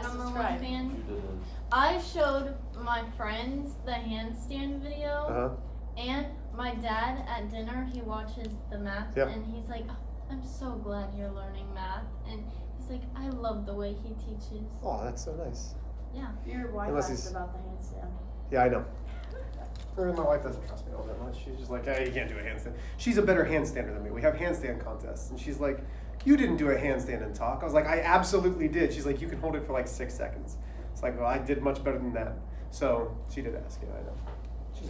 number one fan. I showed my friends the handstand video, and my dad at dinner, he watches the math, and he's like, oh, I'm so glad you're learning math. And he's like, I love the way he teaches. Oh, that's so nice. Yeah. Your wife asked about the handstand. Yeah, I know. My wife doesn't trust me all that much. She's just like, hey, you can't do a handstand. She's a better handstander than me. We have handstand contests. And she's like, you didn't do a handstand and talk. I was like, I absolutely did. She's like, you can hold it for like 6 seconds. It's like, well, I did much better than that. So she did ask. Yeah, I know.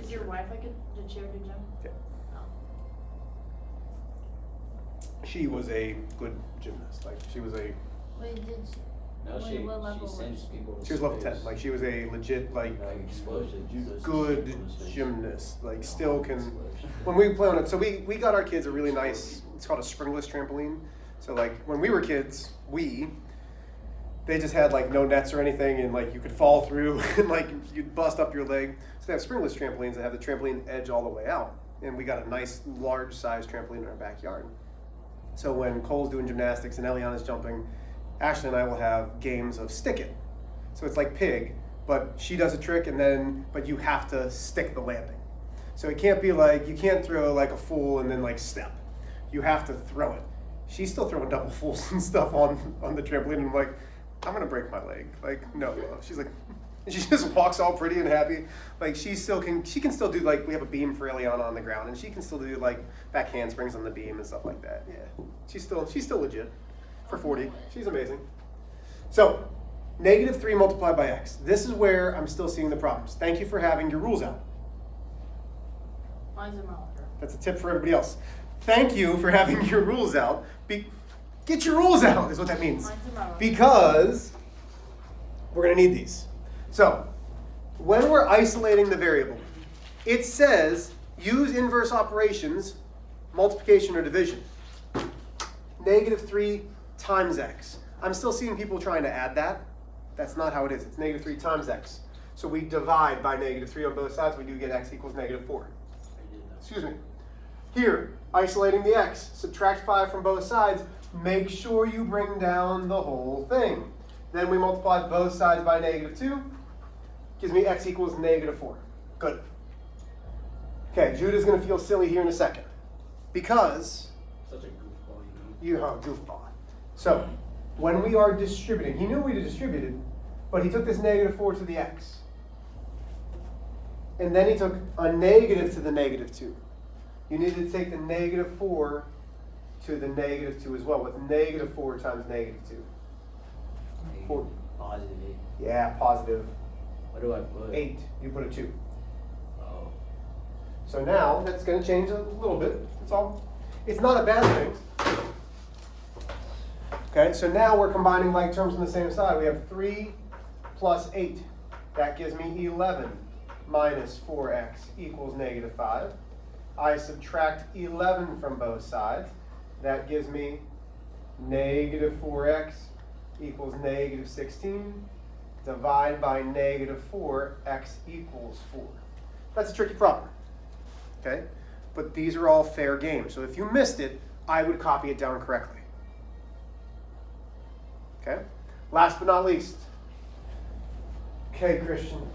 Is your wife did she ever do gym? Yeah. Oh. She was a good gymnast. Like, she was a... Wait, did she? No, what level she sends people to She was level space. 10. Like, she was a legit, like good gymnast. Like, still can... When we play on it, so we got our kids a really nice, it's called a springless trampoline. So, like, when we were kids, they just had, like, no nets or anything, and, like, you could fall through, and, like, you'd bust up your leg. So they have springless trampolines that have the trampoline edge all the way out. And we got a nice, large-sized trampoline in our backyard. So when Cole's doing gymnastics and Eliana's jumping, Ashley and I will have games of stick it. So it's like pig, but she does a trick but you have to stick the landing. So it can't be like, you can't throw like a full and then like step. You have to throw it. She's still throwing double fulls and stuff on the trampoline, and I'm like, I'm gonna break my leg. Like, no. She's like, she just walks all pretty and happy. Like, she can still do, like, we have a beam for Eliana on the ground, and she can still do like back handsprings on the beam and stuff like that. Yeah, she's still legit. For 40. She's amazing. So, -3 multiplied by x. This is where I'm still seeing the problems. Thank you for having your rules out. Mine's in my locker. That's a tip for everybody else. Thank you for having your rules out. Get your rules out is what that means. Mine's in my locker. Because we're going to need these. So, when we're isolating the variable, it says use inverse operations, multiplication or division. -3 times x. I'm still seeing people trying to add that. That's not how it is. It's -3 times x. So we divide by -3 on both sides. We do get x equals -4. Excuse me. Here, isolating the x. Subtract 5 from both sides. Make sure you bring down the whole thing. Then we multiply both sides by -2. Gives me x equals -4. Good. Okay, Judah's going to feel silly here in a second. Because... Such a goofball, you are a goofball. So, when we are distributing, he knew we distributed, but he took this -4 to the x. And then he took a negative to the -2. You need to take the -4 to the -2 as well, with -4 times -2. Positive 8. Yeah, positive What do I put? 8. You put a 2. Oh. So now, that's going to change a little bit. That's all. It's not a bad thing. Okay, so now we're combining like terms on the same side. We have 3 plus 8. That gives me 11 minus 4x equals -5. I subtract 11 from both sides. That gives me -4x equals -16. Divide by -4, x equals 4. That's a tricky problem. Okay? But these are all fair games. So if you missed it, I would copy it down correctly. Okay? Last but not least. Okay, Christian.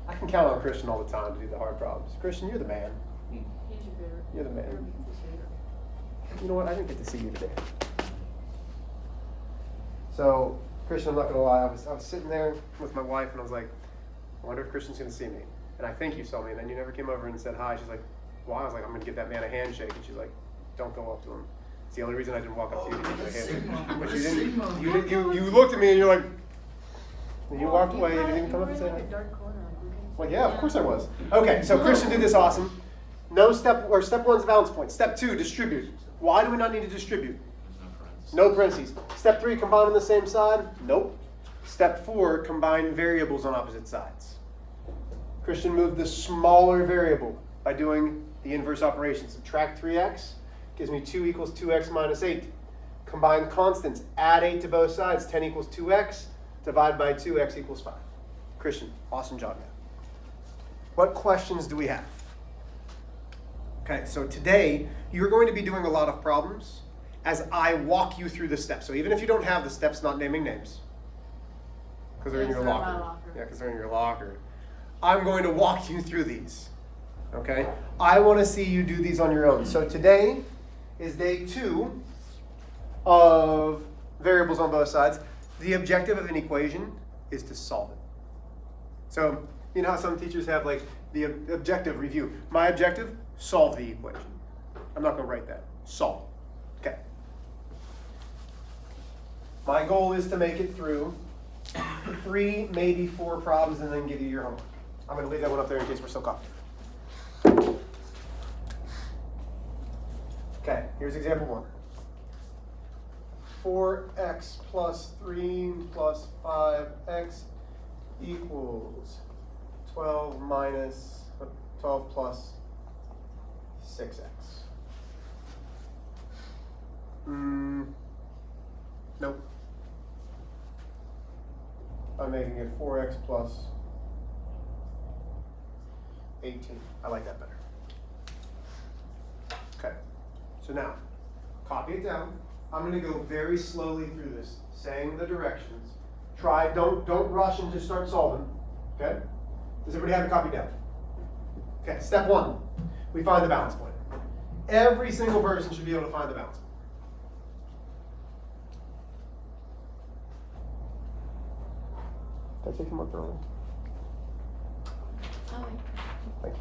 I can count on Christian all the time to do the hard problems. Christian, you're the man. He's your favorite. You're the man. His favorite. You know what? I didn't get to see you today. So, Christian, I'm not going to lie. I was sitting there with my wife, and I was like, I wonder if Christian's going to see me. And I think you saw me, and then you never came over and said hi. She's like, why? I was like, I'm going to give that man a handshake. And she's like, don't go up to him. It's the only reason I didn't walk up to you to give you a handshake. But you didn't. You looked at me, and you're like, and you walked away. You didn't even come up and say hi. Well, yeah, of course I was. Okay, so Christian did this awesome. No step 1's balance point. Step 2, distribute. Why do we not need to distribute? No parentheses. Step 3, combine on the same side? Nope. Step 4, combine variables on opposite sides. Christian moved the smaller variable by doing the inverse operation. Subtract 3x, gives me 2 equals 2x minus 8. Combine constants, add 8 to both sides, 10 equals 2x, divide by 2, x equals 5. Christian, awesome job, man. What questions do we have? Okay, so today, you're going to be doing a lot of problems as I walk you through the steps. So even if you don't have the steps, not naming names, Because they're in your Yes, they're in my locker. locker. Yeah, because they're in your locker. I'm going to walk you through these. Okay? I want to see you do these on your own. So today is day 2 of variables on both sides. The objective of an equation is to solve it. So, you know how some teachers have like the objective review. My objective, solve the equation. I'm not going to write that. Solve. Okay. My goal is to make it through 3, maybe 4 problems and then give you your homework. I'm going to leave that one up there in case we're still caught. Okay, here's example 1. 4x plus 3 plus 5x equals 12 plus 6x. Nope. I'm making it 4x plus 18. I like that better. Okay. So now, copy it down. I'm going to go very slowly through this, saying the directions. Try, don't rush and just start solving. Okay? Does everybody have it copied down? Okay, step 1. We find the balance point. Every single person should be able to find the balance point. Did I take him up early? Oh, wait. Thank you.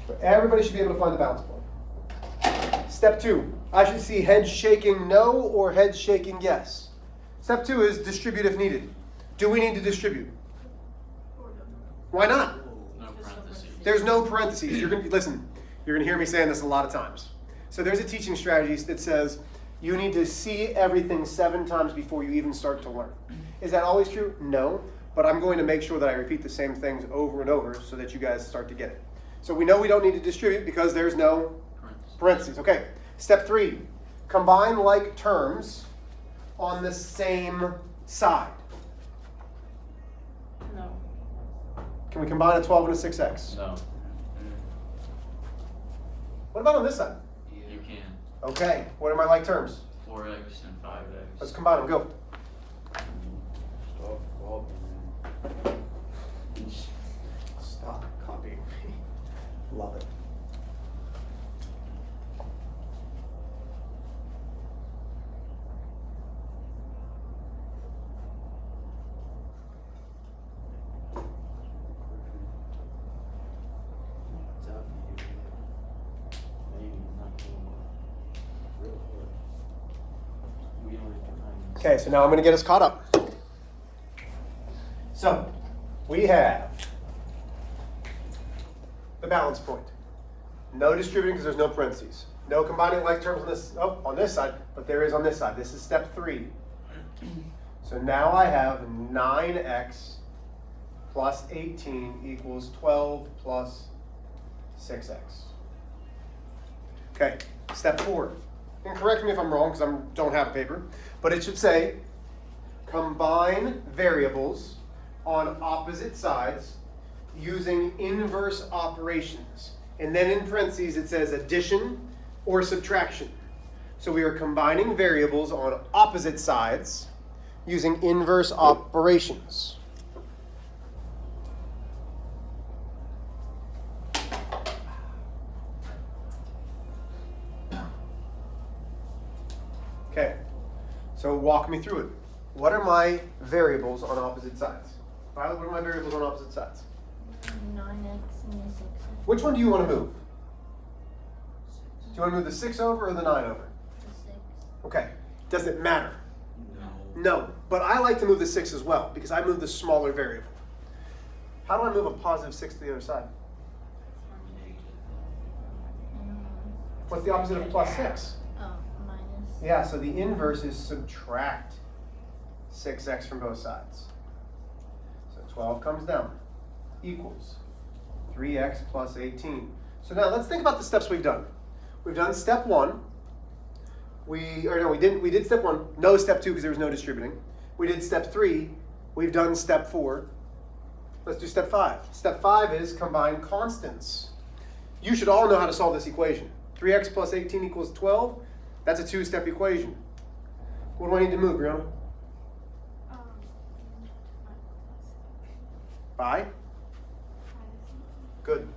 So everybody should be able to find the balance point. Step 2, I should see heads shaking no or heads shaking yes. Step 2 is distribute if needed. Do we need to distribute? Why not? No parentheses. There's no parentheses. You're gonna hear me saying this a lot of times. So there's a teaching strategy that says you need to see everything 7 times before you even start to learn. Is that always true? No, but I'm going to make sure that I repeat the same things over and over so that you guys start to get it. So we know we don't need to distribute because there's no parentheses. Okay, step 3, combine like terms on the same side. No. Can we combine a 12 and a 6x? No. What about on this side? You can. Okay, what are my like terms? 4x and 5x. Let's combine them, go. Stop copying me. Love it. Okay, so now I'm going to get us caught up. So, we have the balance point. No distributing because there's no parentheses. No combining like terms on this side, but there is on this side. This is step 3. So now I have 9x plus 18 equals 12 plus 6x. Okay, step 4. And correct me if I'm wrong because I don't have a paper, but it should say combine variables on opposite sides using inverse operations. And then in parentheses it says addition or subtraction. So we are combining variables on opposite sides using inverse operations. Okay, so walk me through it. What are my variables on opposite sides? Violet, what are my variables on opposite sides? 9x and the 6x. Which one do you want to move? Do you want to move the 6 over or the 9 over? The 6. Okay, does it matter? No. No, but I like to move the 6 as well because I move the smaller variable. How do I move a positive 6 to the other side? What's the opposite of plus 6? Oh, minus. Yeah, so the inverse is subtract 6x from both sides. So 12 comes down, equals 3x plus 18. So now let's think about the steps we've done. We've done step 1. We did step 1, no step 2 because there was no distributing. We did step 3, we've done step 4. Let's do step 5. Step 5 is combine constants. You should all know how to solve this equation. 3x plus 18 equals 12. That's a 2-step equation. What do I need to move, Brianna? By? Good.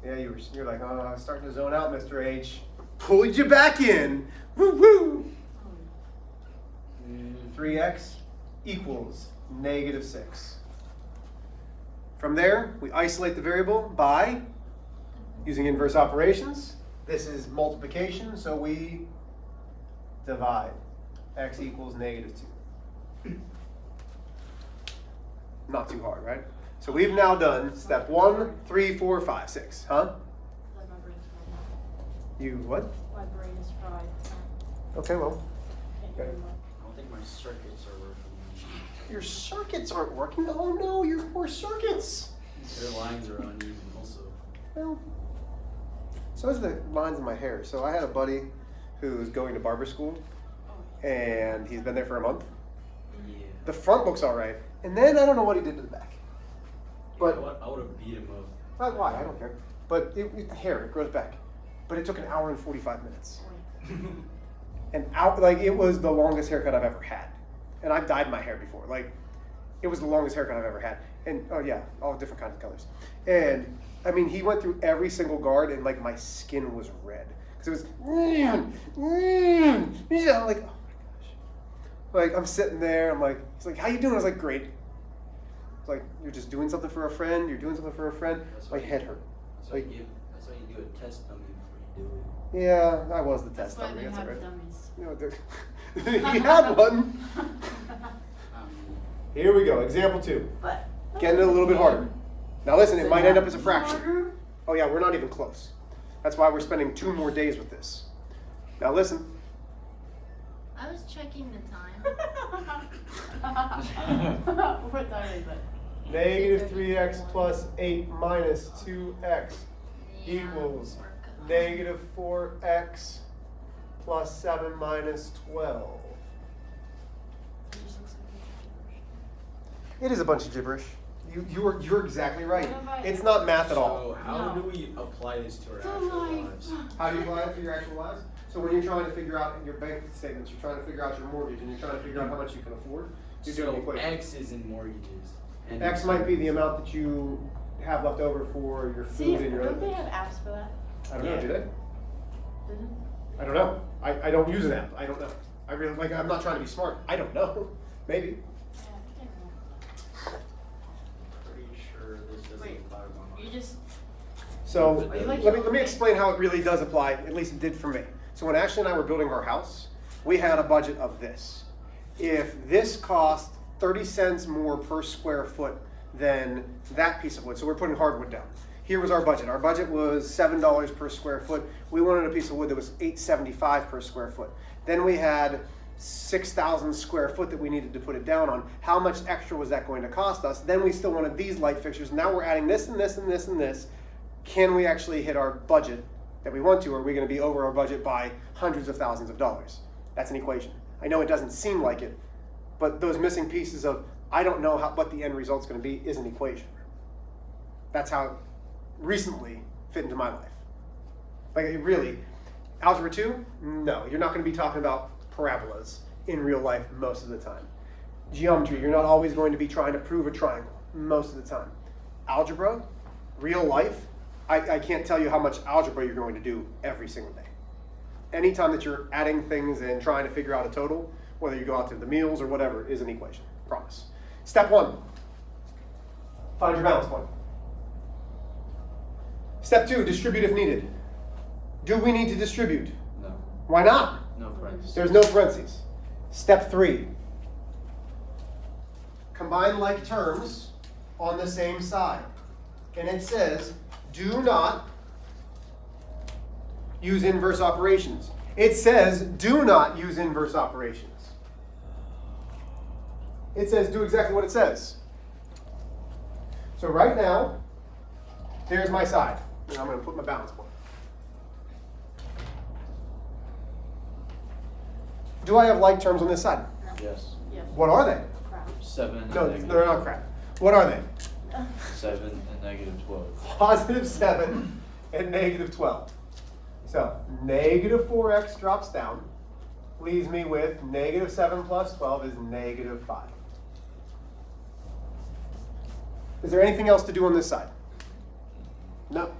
Yeah, you're like, oh, I'm starting to zone out, Mr. H. Pulled you back in. Woo woo. 3x equals -6. From there, we isolate the variable by using inverse operations. This is multiplication, so we divide. X equals -2. Not too hard, right? So we've now done step 1, 3, 4, 5, 6. Huh? Like my brain's fried You what? now. My brain is fried. Okay, well, Can't Okay. do much. I don't think my circuits are working. your circuits aren't working. Oh no, your poor circuits. Their lines are uneven also. Well, so is the lines in my hair. So I had a buddy who's going to barber school, and he's been there for a month. Yeah. The front looks all right, and then I don't know what he did to the back. But You know what? I would have beat him up. not why, I don't care. But the hair, it grows back. But it took an hour and 45 minutes. And out, like, it was the longest haircut I've ever had. And I've dyed my hair before. Like, it was the longest haircut I've ever had. And, oh yeah, all different kinds of colors. And, I mean, he went through every single guard, and, like, my skin was red. Because it was, yeah, I'm like, oh my gosh. Like, I'm sitting there, I'm like, he's like, how you doing? I was like, great. It's like, you're just doing something for a friend, you're doing something for a friend. That's My why head hurt. That's why you do a test dummy before you do it. Yeah, I was the That's test why dummy. they That's have all right. dummies. You know, he had one. Here we go, example 2. But Getting it a little bit harder. Now listen, it might end up as a fraction. Oh yeah, we're not even close. That's why we're spending 2 more days with this. Now listen. I was checking the time. What time is it? Negative 3x plus 8 minus 2x equals negative 4x plus 7 minus 12. It is a bunch of gibberish. You're exactly right. It's not math at all. So how No. do we apply this to our To actual life. lives? How do you apply it to your actual lives? So when you're trying to figure out your bank statements, you're trying to figure out your mortgage, and you're trying to figure out how much you can afford, you're doing the So equation. X is in mortgages. And X might be the amount that you have left over for your food See, and your other don't they things. have apps for that? I don't know, do they? Didn't? I don't know. I don't use an app. I don't know. I really, like, I'm not trying to be smart. I don't know. Maybe. Yeah, I can't remember. pretty sure this doesn't Wait, apply to my You mom. just So Are you like let me explain how it really does apply. At least it did for me. So when Ashley and I were building our house, we had a budget of this. If this cost 30 cents more per square foot than that piece of wood, so we're putting hardwood down. Here was our budget. Our budget was $7 per square foot. We wanted a piece of wood that was $8.75 per square foot. Then we had 6,000 square foot that we needed to put it down on. How much extra was that going to cost us? Then we still wanted these light fixtures. Now we're adding this and this and this and this. Can we actually hit our budget that we want to, or are we going to be over our budget by hundreds of thousands of dollars? That's an equation. I know it doesn't seem like it, but those missing pieces of I don't know what the end result's going to be is an equation. That's how it recently fit into my life. Like, it really, Algebra 2, no, you're not going to be talking about parabolas in real life most of the time. Geometry, you're not always going to be trying to prove a triangle most of the time. Algebra, real life, I can't tell you how much algebra you're going to do every single day. Anytime that you're adding things and trying to figure out a total, whether you go out to the meals or whatever, is an equation, promise. Step 1, find your balance point. Step 2, distribute if needed. Do we need to distribute? No. Why not? No parentheses. There's no parentheses. Step 3, combine like terms on the same side. And it says, do not use inverse operations. It says, do not use inverse operations. It says, do exactly what it says. So right now, there's my side. And I'm going to put my balance point. Do I have like terms on this side? Yes. Yes. What are they? Crap. 7 and No, negative. they're not crap. What are they? 7 and negative 12. Positive 7 and negative 12. So negative 4x drops down, leaves me with negative 7 plus 12 is negative 5. Is there anything else to do on this side? No.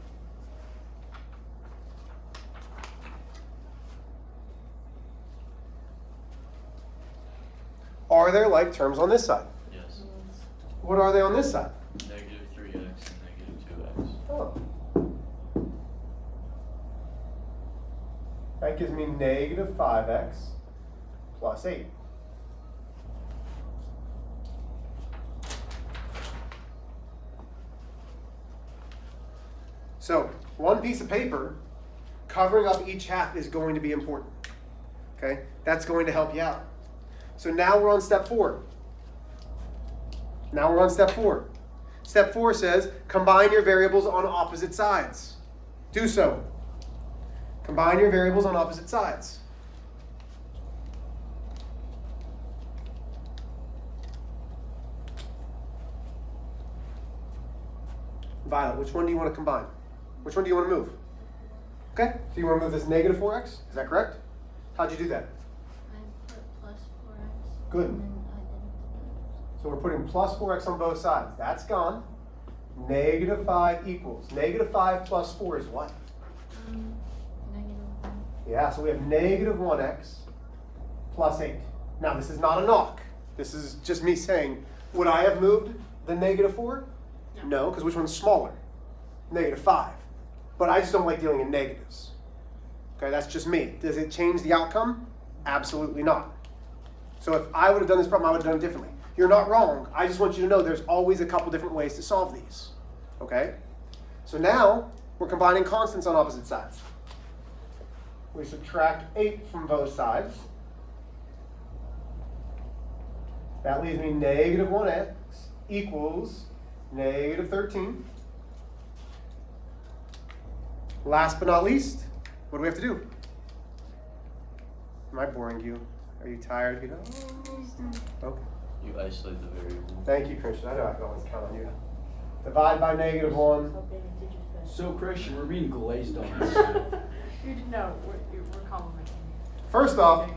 Are there like terms on this side? Yes. What are they on this side? Negative 3x and negative 2x. Oh. That gives me negative 5x plus 8. So, one piece of paper covering up each half is going to be important. Okay? That's going to help you out. So now we're on step 4. Now we're on step 4. Step 4 says, combine your variables on opposite sides. Do so. Combine your variables on opposite sides. Violet, which one do you want to combine? Which one do you want to move? Okay, so you want to move this negative 4x? Is that correct? How'd you do that? I put plus 4x. Good. And then I didn't. So we're putting plus 4x on both sides. That's gone. Negative 5 equals. Negative 5 plus 4 is what? Negative 1. Yeah, so we have negative 1x plus 8. Now, this is not a knock. This is just me saying, would I have moved the negative 4? No, because which one's smaller? Negative 5. But I just don't like dealing in negatives. Okay, that's just me. Does it change the outcome? Absolutely not. So if I would have done this problem, I would have done it differently. You're not wrong. I just want you to know there's always a couple different ways to solve these. Okay? So now we're combining constants on opposite sides. We subtract 8 from both sides. That leaves me negative 1x equals negative 13. Last but not least, what do we have to do? Am I boring you? Are you tired? You know? Okay. You isolate the variable. Thank you, Christian. I know I can always count on you. Divide by negative 1. So Christian, we're being glazed on. No, we're complimenting. First off,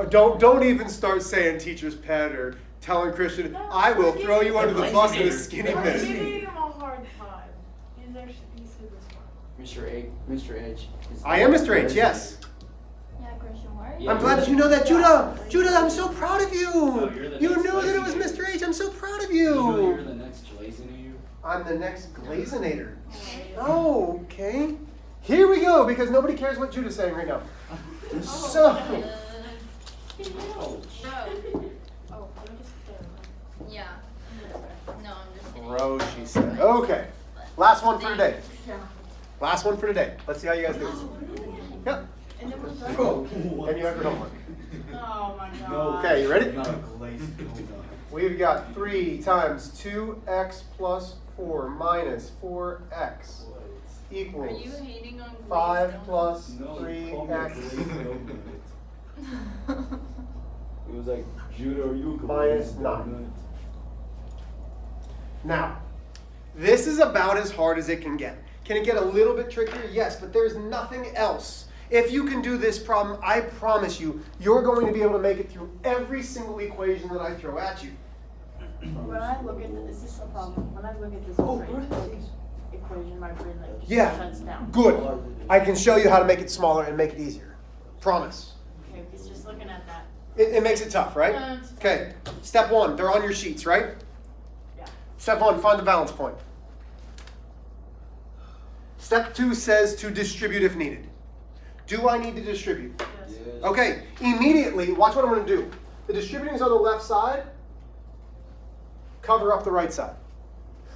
don't even start saying teacher's pet or telling Christian, I will throw you under the bus in a skinny I'm fist. giving him a hard time. He's super smart. Mr. H. I am Mr. H, yes. Yeah, Christian, why are you? Yeah. I'm glad that you know that, Judah. Judah, I'm so proud of you. No, you're the You next knew that it was Glazinator. Mr. H. I'm so proud of You know you're you. the next Glazinator. I'm the next Glazinator. Oh, okay. Here we go, because nobody cares what Judah's saying right now. So, Oh, No. bro. Oh, let me just Yeah. No, I'm just kidding. bro, she said. Okay, last one for today. Last one for today. Let's see how you guys do. Yep. And then we're done. Bro, And you have your homework. Oh my god. No. Okay, you ready? Not a glazed. Hold on. We've got 3 times 2x plus 4 minus 4x Are equals you hating on 5 glazed plus No, you called me a 3x glazed donut. donuts? It was like, Judah, are you a Minus glazed 9. donut? Now, this is about as hard as it can get. Can it get a little bit trickier? Yes, but there's nothing else. If you can do this problem, I promise you, you're going to be able to make it through every single equation that I throw at you. When I look at this is a problem. When I look at this equation, my brain like just Yeah, shuts down. good. I can show you how to make it smaller and make it easier. Promise. Okay, it's just looking at that. It makes it tough, right? Okay, step 1, they're on your sheets, right? Yeah. Step 1, find the balance point. Step 2 says to distribute if needed. Do I need to distribute? Yes. Yes. Okay, immediately, watch what I'm going to do. The distributing is on the left side. Cover up the right side.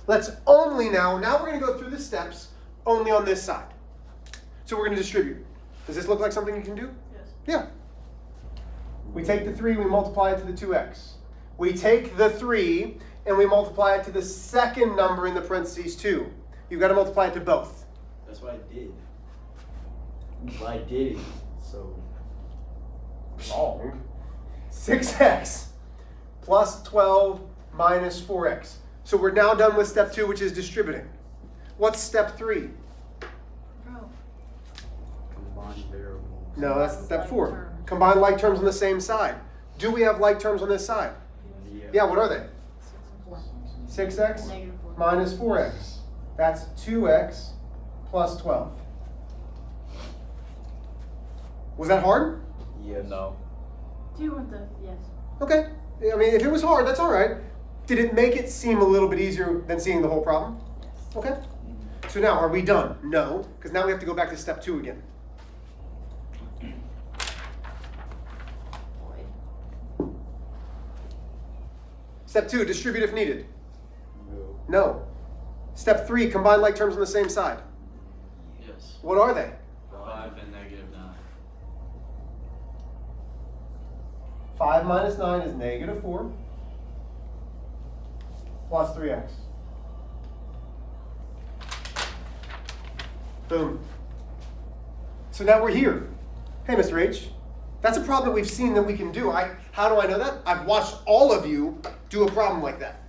Let's only now we're going to go through the steps only on this side. So we're going to distribute. Does this look like something you can do? Yes. Yeah. We take the 3, we multiply it to the 2x. We take the 3 and we multiply it to the second number in the parentheses 2. You've got to multiply it to both. That's what I did. But I did it, so. Wrong. 6x plus 12 minus 4x. So we're now done with step 2, which is distributing. What's step 3? Bro. Combined variables. No, that's step Like 4. terms. Combine like terms on the same side. Do we have like terms on this side? Yeah, what are they? 6x Negative 4. minus 4x. That's 2x plus 12. Was that hard? Yes. No. Do you want the, yes. Okay. I mean, if it was hard, that's all right. Did it make it seem a little bit easier than seeing the whole problem? Yes. Okay. So now, are we done? No, because now we have to go back to step 2 again. Boy. Step 2, distribute if needed. No. No. Step 3, combine like terms on the same side. Yes. What are they? 5 and negative 9. 5 minus 9 is negative 4 plus 3x. Boom. So now we're here. Hey, Mr. H, that's a problem that we've seen that we can do. How do I know that? I've watched all of you do a problem like that.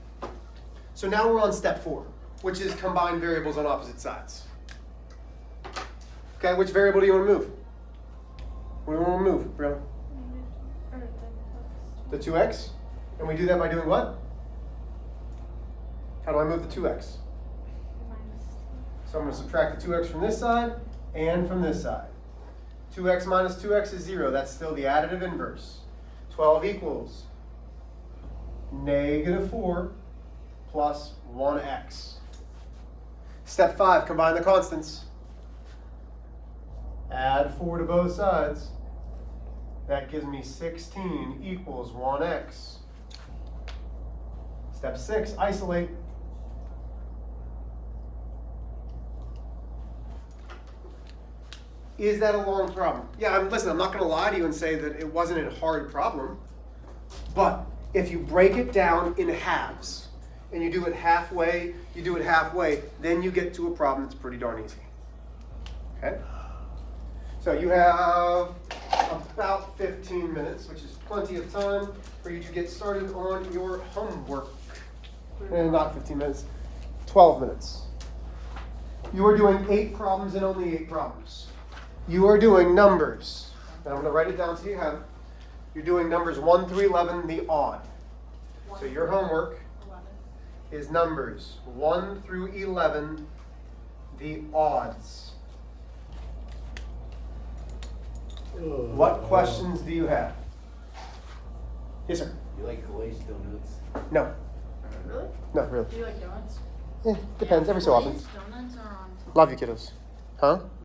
So now we're on step 4, which is combine variables on opposite sides. Okay, which variable do you want to move? What do you want to move, Brianna? The 2x? And we do that by doing what? How do I move the 2x? So I'm going to subtract the 2x from this side and from this side. 2x minus 2x is 0. That's still the additive inverse. 12 equals negative 4 plus 1x. Step 5, combine the constants. Add 4 to both sides. That gives me 16 equals 1x. Step 6, isolate. Is that a long problem? Yeah, listen, I'm not going to lie to you and say that it wasn't a hard problem. But if you break it down in halves, and you do it halfway, then you get to a problem that's pretty darn easy. Okay? So you have about 15 minutes, which is plenty of time for you to get started on your homework. Not 15 minutes, 12 minutes. You are doing 8 problems and only 8 problems. You are doing numbers. Now I'm going to write it down so you have. You're doing numbers 1 through 11, the odd. So your homework 11. is numbers 1 through 11, the odds. What questions do you have? Yes, sir. You like glazed donuts? No. Really? Not really. Do you like donuts? Depends, every so often. Glazed donuts are on top. Love you, kiddos. Huh?